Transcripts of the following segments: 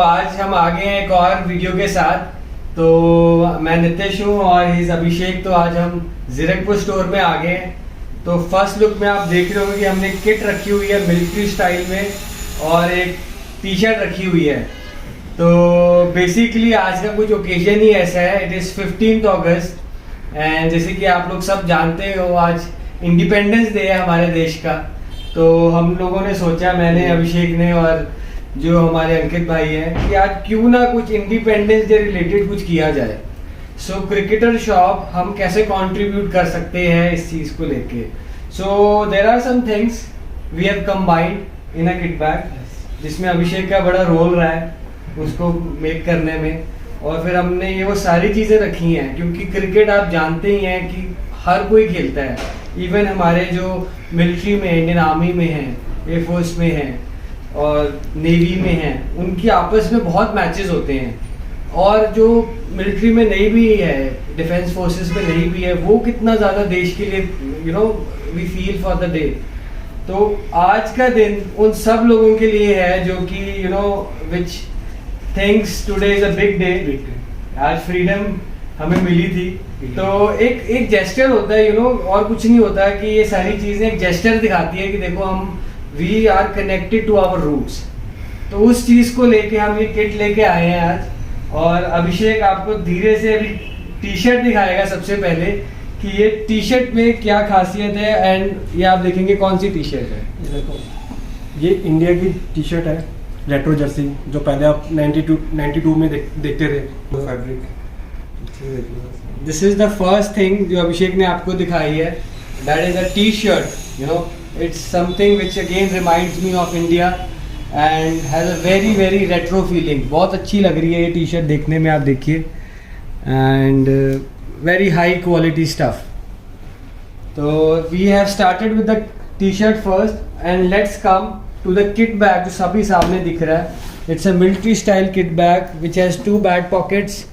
आज हम आ गए हैं एक और वीडियो के साथ। तो मैं नितेश हूँ और हिज अभिषेक। तो आज हम जीरकपुर स्टोर में आ गए हैं। तो फर्स्ट लुक में आप देख रहे होंगे कि हमने किट रखी हुई है मिलिट्री स्टाइल में और एक टी शर्ट रखी हुई है। तो बेसिकली आज का कुछ ओकेजन ही ऐसा है। इट इज़ 15 अगस्त एंड जैसे कि आप लोग सब जानते हो आज इंडिपेंडेंस डे है हमारे देश का। तो हम लोगों ने सोचा, मैंने, अभिषेक ने और जो हमारे अंकित भाई हैं, कि आज क्यों ना कुछ इंडिपेंडेंस डे रिलेटेड कुछ किया जाए। सो क्रिकेटर शॉप हम कैसे कंट्रीब्यूट कर सकते हैं इस चीज़ को लेके। So there are some things we have combined in a kit bag, जिसमें अभिषेक का बड़ा रोल रहा है उसको मेक करने में। और फिर हमने ये वो सारी चीज़ें रखी हैं क्योंकि क्रिकेट आप जानते ही हैं कि हर कोई खेलता है। इवन हमारे जो मिलिट्री में, इंडियन आर्मी में हैं, एयरफोर्स में हैं और नेवी में हैं, उनकी आपस में बहुत मैचेस होते हैं। और जो मिलिट्री में नहीं भी है, डिफेंस फोर्सेस में नहीं भी है, वो कितना ज़्यादा देश के लिए we feel for the day. तो आज का दिन उन सब लोगों के लिए है जो कि which things today is a big day. आज फ्रीडम हमें मिली थी। तो एक जेस्चर होता है और कुछ नहीं होता है कि ये सारी चीज़ें एक जेस्चर दिखाती है कि देखो हम we are connected to our roots. तो उस चीज़ को लेके हम ये किट लेके आए हैं आज। और अभिषेक आपको धीरे से अभी टी शर्ट दिखाएगा सबसे पहले कि ये टी शर्ट में क्या खासियत है। एंड ये आप देखेंगे कौन सी टी शर्ट है। ये देखो, ये इंडिया की टी शर्ट है, रेट्रो जर्सी, जो पहले आप 92 में देखते थे। Fabric, this is the first thing जो अभिषेक ने आपको दिखाई है। That is a T shirt. It's something which again reminds me of India and has a very very retro feeling. बहुत अच्छी लग रही है ये टी शर्ट देखने में, आप देखिए। And very high quality stuff. तो we have started with the T shirt first and let's come to the kit bag जो सभी सामने दिख रहा है। It's a military style kit bag which has 2 back pockets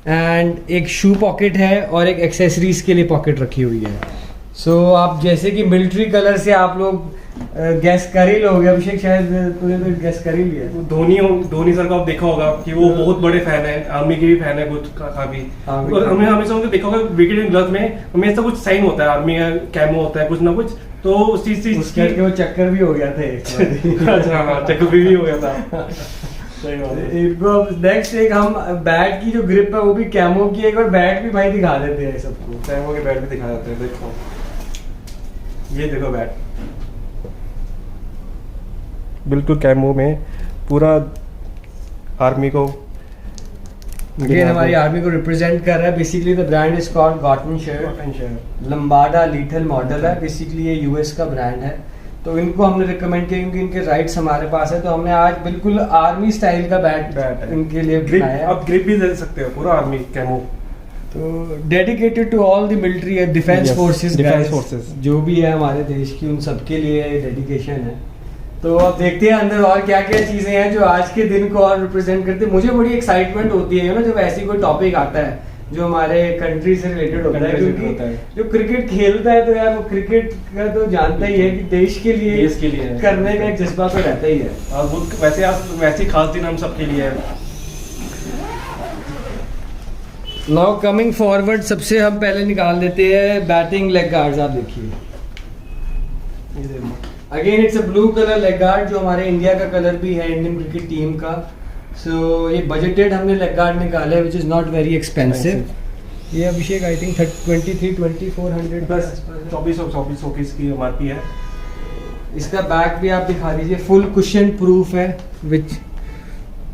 and एक shoe pocket है और एक एक्सेसरीज के लिए पॉकेट रखी हुई है। सो आप जैसे कि मिलिट्री कलर से आप लोग गैस कर ही लोगे। अभिषेक शायद तूने तो गैस कर ही लिया। धोनी सर को आप देखा होगा कि वो बहुत बड़े फैन है, आर्मी के भी फैन है कुछ काफी। और हमने हमेशा उनको देखा होगा विकेट इन ग्लव्स में हमेशा कुछ साइन होता है, आर्मी का कैमो होता है कुछ ना कुछ। तो उस चीज से वो चक्कर भी हो गया था। अच्छा, चक्कर भी हो गया था। नेक्स्ट एक हम बैट की जो ग्रिप है वो भी कैमो की। एक और बैट भी भाई दिखा देते हैं सबको। कैमो के बैट भी दिखा देते हैं। देखो, ये देखो बैट बिल्कुल कैमो में, पूरा आर्मी को हमारी आर्मी को रिप्रेजेंट कर रहा है। Basically the brand is called cotton shirt. Lambada lethal model है। बेसिकली ये यूएस का ब्रांड है। तो इनको हमने रिकमेंड किया क्योंकि इनके राइट्स हमारे पास है। तो हमने आज बिल्कुल आर्मी स्टाइल का बैट इनके लिए बनाया। आप ग्रिप भी दे सकते हो, पूरा आर्मी कैमो। तो dedicated to all the military defence forces जो भी है हमारे देश की, उन सबके लिए डेडिकेशन है। तो अब देखते हैं अंदर और क्या क्या चीज़ें हैं जो आज के दिन को और रिप्रेजेंट करते हैं। मुझे बड़ी एक्साइटमेंट होती है जब ऐसी कोई टॉपिक आता है जो हमारे कंट्री से रिलेटेड होता है। क्योंकि जो क्रिकेट खेलता है तो यार वो क्रिकेट का तो जानता ही है कि देश के लिए करने का एक जज्बा तो रहता ही है। और वो वैसे खास दिन हम सबके लिए है। नाउ कमिंग फॉरवर्ड, सबसे हम पहले निकाल देते हैं बैटिंग लेग गार्ड्स। आप देखिए, again it's a blue colour leg guard जो हमारे इंडिया का कलर भी है, इंडियन क्रिकेट टीम का। सो ये बजटेड हमने लेग गार्ड निकाला है which is not very expensive. ये अभिषेक आई थिंक 23-2400 प्लस 2400 की इसकी MRP है। इसका बैक भी आप दिखा दीजिए। फुल कुशन प्रूफ है विच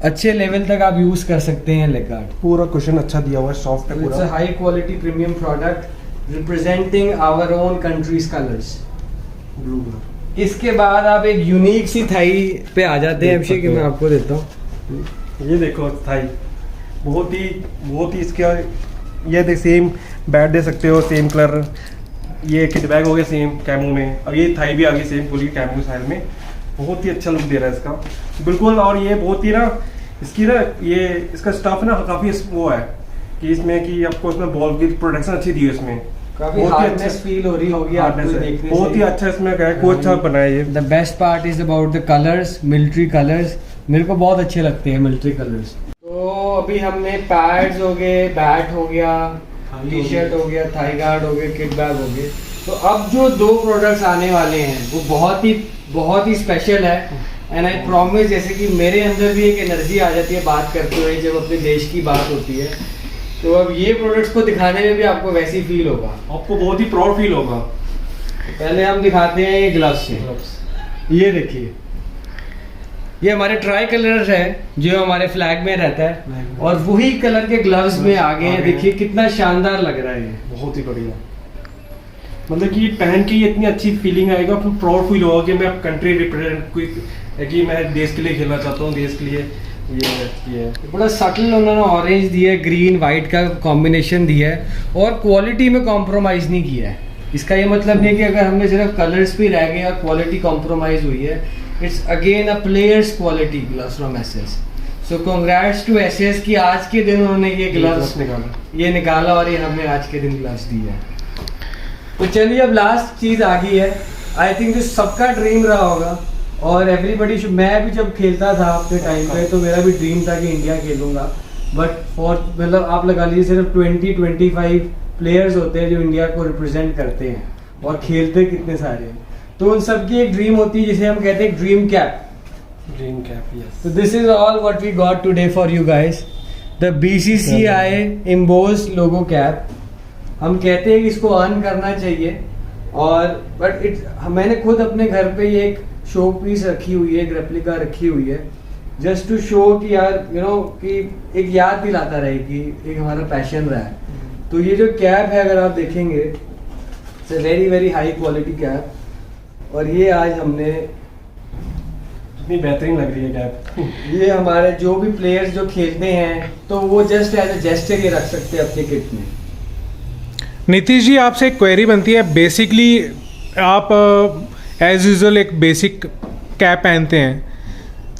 अच्छे लेवल तक आप यूज़ कर सकते हैं लेग गार्ड। पूरा कुशन अच्छा दिया हुआ है, सॉफ्ट है पूरा। It's a high quality premium product representing our own country's colours, blue colour. इसके बाद आप एक यूनिक सी थाई पे आ जाते हैं अभिषेक, मैं आपको देता हूँ। ये देखो थाई, बहुत ही इसका ये सेम बैट दे सकते हो, सेम कलर। ये किट बैग हो गया सेम कैमो में, और ये थाई भी आ गई सेम पूरी कैमो स्टाइल में। बहुत ही अच्छा लुक दे रहा है इसका बिल्कुल। और ये बहुत ही ये इसका स्टफ ना काफ़ी वो है कि इसमें कि आपको इसमें बॉल की प्रोटेक्शन अच्छी दी है इसमें। काफी हार्डनेस फील हो रही होगी आपको देखने से। बहुत ही अच्छा इसमें क्या है, को अच्छा बनाया ये। The best part is about the colours, military colours. मेरे को बहुत अच्छे लगते हैं मिलिट्री कलर्स। तो अभी हमने पैड्स हो गए, बैट हो गया, टी शर्ट हो गया, थाई गार्ड हो गए, किट बैग हो गए। तो अब जो 2 प्रोडक्ट्स आने वाले हैं वो बहुत ही स्पेशल है। एंड आई प्रॉमिस, जैसे कि मेरे अंदर भी एक एनर्जी आ जाती है बात करते हुए जब अपने देश की बात होती है, तो अब ये प्रोडक्ट्स को दिखाने में भी आपको वैसे ही फील होगा, आपको बहुत ही प्राउड फील होगा। पहले हम दिखाते हैं ये ग्लव्स से। ये देखिए, ये हमारे ट्राई कलर है जो हमारे फ्लैग में रहता है, और वही कलर के ग्लव्स में आगे हैं। देखिए कितना शानदार लग रहा है ये, बहुत ही बढ़िया। मतलब कि पहन के ये इतनी अच्छी फीलिंग आएगा, आपको प्राउड फील होगा कि मैं अब कंट्री रिप्रेजेंट कि मैं देश के लिए खेलना चाहता हूँ, देश के लिए ये है। बड़ा सटल उन्होंने ऑरेंज दिया है, ग्रीन वाइट का कॉम्बिनेशन दिया है, और क्वालिटी में कॉम्प्रोमाइज़ नहीं किया है। इसका ये मतलब नहीं है कि अगर हमने सिर्फ कलर्स पे रह गए और क्वालिटी कॉम्प्रोमाइज़ हुई है। It's again a player's quality gloves from SS. So congrats to SS कि आज के दिन उन्होंने ये ग्लव्स निकाला और ये हमें आज के दिन ग्लव्स दिए हैं। तो चलिए अब लास्ट चीज़ आ गई है, आई थिंक जो सबका ड्रीम रहा होगा, और एवरीबडी मैं भी जब खेलता था अपने टाइम पे तो मेरा भी ड्रीम था कि इंडिया खेलूंगा, बट फॉर मतलब आप लगा लीजिए सिर्फ 20-25 प्लेयर्स होते हैं जो इंडिया को रिप्रेजेंट करते हैं, और खेलते कितने सारे हैं। तो उन सबकी एक ड्रीम होती है जिसे हम कहते हैं dream cap. Dream cap, yes. So this is all what we got today for you guys. The BCCI embossed logo cap. हम कहते हैं कि इसको अर्न करना चाहिए, और बट मैंने खुद अपने घर पे ये एक शो पीस रखी हुई है, एक रेप्लिका रखी हुई है, जस्ट टू शो कि यार कि एक याद दिलाता रहे कि एक हमारा पैशन रहा है। तो ये जो कैप है अगर आप देखेंगे, it's a very very high quality cap, और ये आज हमने कितनी बेहतरीन लग रही है कैप। ये हमारे जो भी प्लेयर्स जो खेलते हैं तो वो जस्ट एज अ जेस्चर ये रख सकते हैं अपने किट में। नीतीश जी, आपसे एक क्वेरी बनती है। बेसिकली आप एज यूजुअल एक बेसिक कैप पहनते हैं,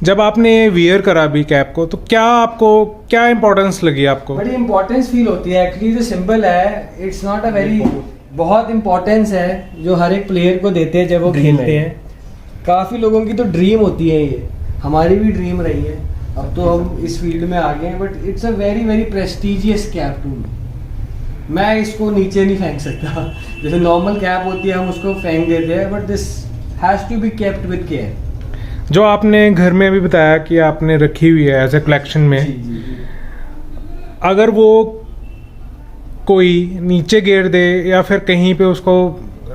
जब आपने वियर करा भी कैप को तो क्या इंपॉर्टेंस लगी आपको? बड़ी इंपॉर्टेंस फील होती है। एक्चुअली जो सिंबल है इट्स नॉट अ वेरी, बहुत इंपॉर्टेंस है जो हर एक प्लेयर को देते हैं जब वो खेलते हैं। काफ़ी लोगों की तो ड्रीम होती है, ये हमारी भी ड्रीम रही है। अब तो हम इस फील्ड में आ गए हैं, but it's a very very prestigious cap to me. मैं इसको नीचे नहीं फेंक सकता, जैसे नॉर्मल कैप होती है हम उसको फेंक देते हैं, but this has to be kept with care. जो आपने घर में अभी बताया कि आपने रखी हुई है एज ए कलेक्शन में, जी। अगर वो कोई नीचे गिर दे या फिर कहीं पे उसको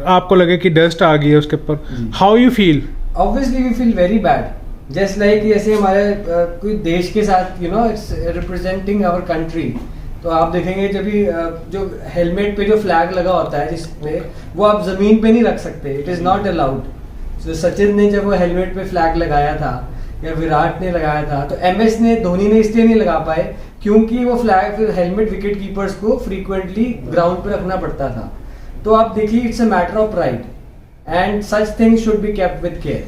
आपको लगे कि डस्ट आ गई है उसके ऊपर, how you feel? Obviously we feel very bad. Just like जैसे हमारे कोई देश के साथ इट्स रिप्रेजेंटिंग आवर कंट्री। तो आप देखेंगे जब भी जो हेलमेट पे जो फ्लैग लगा होता है जिसपे, वो आप जमीन पे नहीं रख सकते, इट इज नॉट अलाउड। तो सचिन ने जब वो हेलमेट पे फ्लैग लगाया था, या विराट ने लगाया था, तो एमएस ने, धोनी ने इसलिए नहीं लगा पाए क्योंकि वो फ्लैग फिर हेलमेट विकेट कीपर्स को फ्रीक्वेंटली ग्राउंड पे रखना पड़ता था। तो आप देखिए it's a matter of pride and such things should be kept with care.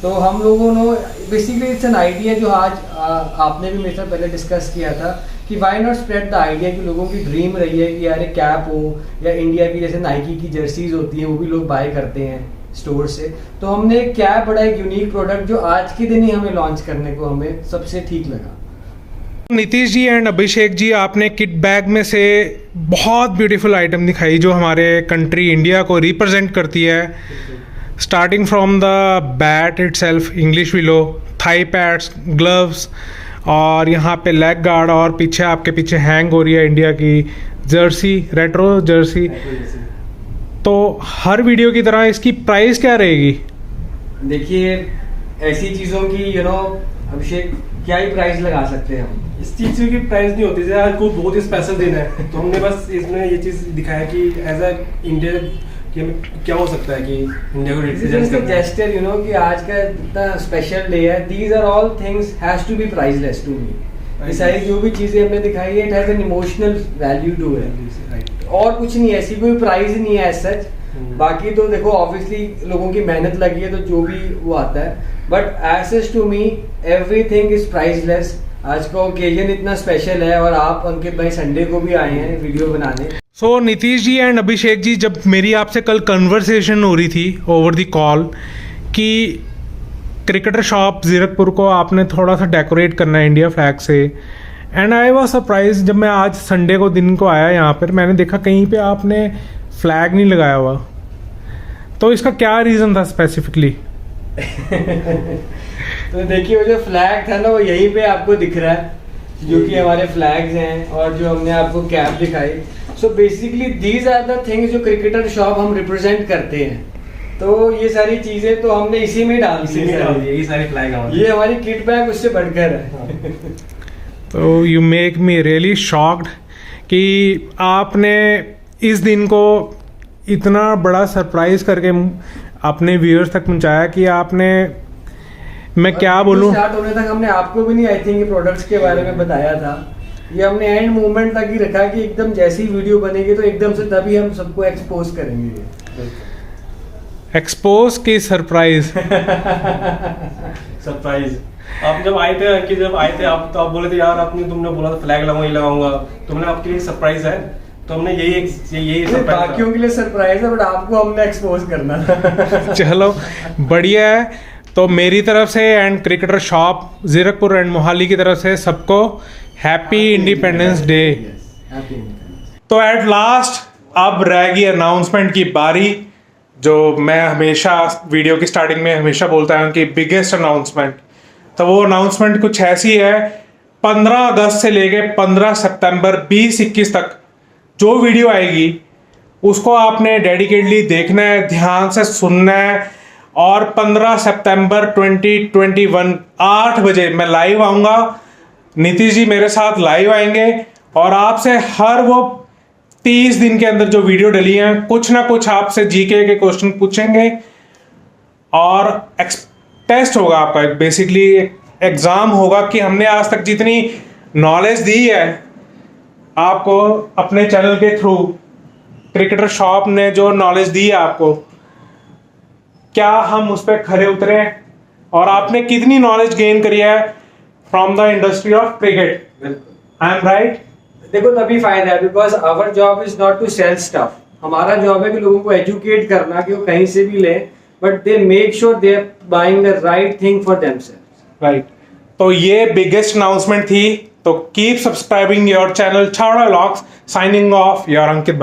तो हम लोगों ने बेसिकली इट्स एन आइडिया जो आज आपने भी मेरे साथ पहले डिस्कस किया था कि why not spread the idea कि लोगों की ड्रीम रही है कि यार एक कैप हो, या इंडिया की जैसे नाइकी की जर्सीज होती हैं वो भी लोग बाय करते हैं स्टोर से। तो हमने एक कैप, बड़ा एक यूनिक प्रोडक्ट जो आज के दिन ही हमें लॉन्च करने को हमें सबसे ठीक लगा। नीतीश जी एंड अभिषेक जी, आपने किट बैग में से बहुत ब्यूटीफुल आइटम दिखाई जो हमारे कंट्री इंडिया को रिप्रेजेंट करती है। Starting from the bat itself, English willow, thigh pads, gloves, और यहाँ पे लेग गार्ड, और पीछे आपके पीछे हैंग हो रही है इंडिया की जर्सी, रेट्रो जर्सी। तो हर वीडियो की तरह इसकी प्राइस क्या रहेगी? देखिए ऐसी चीज़ों की अभिषेक क्या ही प्राइस लगा सकते हैं हम। इस चीज की प्राइस नहीं होती, आज को बहुत ही स्पेशल दिन है तो हमने बस इसमें ये चीज दिखाया कि एज अ इंडिया कि क्या हो सकता है कि इंडिया को रिप्रेजेंट करना है। जेस्चर कि आज का इतना स्पेशल डे है, these are all things has to be priceless to me. ये सारी जो भी चीजें हमने दिखाई है, it has an emotional value to it, और कुछ नहीं, ऐसी कोई प्राइस नहीं है एज सच। बाकी तो देखो ऑब्वियसली लोगों की मेहनत लगी है तो जो भी वो आता है, but as such to me everything is priceless. आज का ओकेजन इतना स्पेशल है, और आप अंकित भाई संडे को भी आए हैं वीडियो बनाने। सो नीतीश जी एंड अभिषेक जी, जब मेरी आपसे कल कन्वर्सेशन हो रही थी ओवर द कॉल कि क्रिकेटर शॉप जीरकपुर को आपने थोड़ा सा डेकोरेट करना है इंडिया फ्लैग से। एंड आई वॉज सरप्राइज जब मैं आज संडे को दिन को आया यहाँ पर, मैंने देखा कहीं पे आपने फ्लैग नहीं लगाया हुआ। तो इसका क्या रीज़न था स्पेसिफिकली? तो देखिए वो जो फ्लैग था ना वो यहीं पे आपको दिख रहा है, जो कि हमारे फ्लैग्स हैं, और जो हमने आपको कैप दिखाई। So basically these are the things जो क्रिकेटर शॉप हम रिप्रेजेंट करते हैं। तो ये सारी चीजें तो हमने इसी में डाल दी है, ये सारी फ्लैग ये हमारी किट बैग उससे बढ़कर है। तो you make me really shocked कि आपने इस दिन को इतना बड़ा सरप्राइज करके अपने व्यूअर्स तक पहुंचाया कि आपने, मैं क्या बोलूं, स्टार्ट होने तक हमने आपको भी नहीं आई थिंक ये प्रोडक्ट्स के बारे में बताया था। ये हमने एंड मोमेंट तक ही रखा कि एकदम जैसी वीडियो बनेगी तो एकदम से तभी हम सबको एक्सपोज करेंगे। एक्सपोज की सरप्राइज। सरप्राइज। आप जब आए थे आप, तो आप बोले थे यार तुमने बोला था फ्लैग लगाऊंगा, ये लगाऊंगा, तुमने आपके लिए सरप्राइज है, तो हमने यही सरप्राइज, बाकियों के लिए सरप्राइज है बट आपको हमने एक्सपोज करना था। चलो बढ़िया है। तो मेरी तरफ से and cricketer shop Zirakpur and Mohali की तरफ से सबको हैप्पी इंडिपेंडेंस डे। तो एट लास्ट अब रह गई अनाउंसमेंट की बारी, जो मैं हमेशा वीडियो की स्टार्टिंग में हमेशा बोलता हूँ कि बिगेस्ट अनाउंसमेंट। तो वो अनाउंसमेंट कुछ ऐसी है, 15 अगस्त से लेके 15 सितंबर 2021 तक जो वीडियो आएगी उसको आपने डेडिकेटली देखना है, ध्यान से सुनना है। और 15 सितंबर 2021 8 बजे मैं लाइव आऊँगा, नीतीश जी मेरे साथ लाइव आएंगे और आपसे हर वो 30 दिन के अंदर जो वीडियो डली हैं कुछ ना कुछ आपसे जीके के क्वेश्चन पूछेंगे और टेस्ट होगा आपका, बेसिकली एग्ज़ाम होगा कि हमने आज तक जितनी नॉलेज दी है आपको अपने चैनल के थ्रू, क्रिकेटर शॉप ने जो नॉलेज दी है आपको, क्या हम उस पर खरे उतरे और आपने कितनी नॉलेज गेन करी है from the industry of cricket. I am right? देखो तभी फायदा है, because our job is not to sell stuff. हमारा जॉब है कि लोगों को एजुकेट करना कि वो कहीं से भी लें, but they make sure they are buying the right thing for themselves. Right. तो ये बिगेस्ट अनाउंसमेंट थी। तो keep subscribing your channel Chhawra vlogs. Signing off your Ankit.